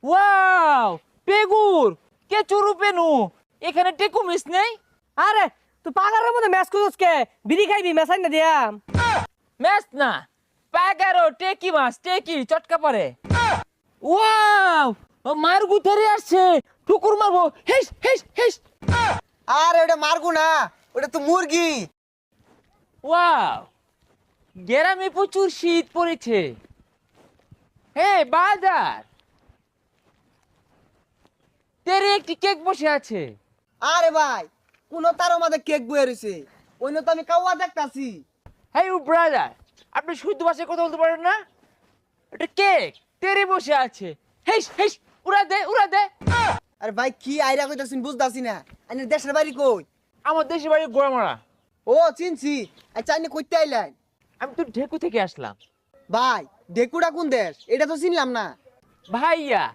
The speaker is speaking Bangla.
ওয়াও, পেগুর কে চুরু পেনু এখানে টেকু মিস নেই। আরে তুই পাগারের মধ্যে ম্যাচ করছিস কে? বিড়ি খাইবি মেসাই না দিয়া। ম্যাচ না, পাগারো টেকি মাছ, টেকি চটকা পড়ে। ওয়াও, ও মার গুথারে আসছে, ঠুকুর মারবো। হেস হেস হেস। আরে ওটা মারগু না, ওটা তো মুরগি। ওয়াও, গ্রামে প্রচুর শীত পড়েছে। হে বাজার, তেরে একটি কেক বসে আছে। আরে ভাই, কোন তার মাঝে কেক বয়ে রয়েছে, অন্য তো আমি কাউয়া দেখতাছি। হ্যাঁ ইউ ব্রাদার, আপনি শুদ্ধ ভাষায় কথা বলতে পারেন না? এটা কেক তেরে বসে আছে। হেস হেস, উড়া দে উড়া দে। আরে ভাই কি আইরা কইতাছিস বুঝতাছি না। আইনে দেশের বাড়ি কই? আমার দেশের বাড়ি গোড়ামারা। ও চিনছি। আচ্ছা আইনে কইতে আইলেন? আমি তো ঢেকু থেকে আসলাম। ভাই ডেকুটা কোন দেশ? এটা তো চিনলাম না। ভাইয়া,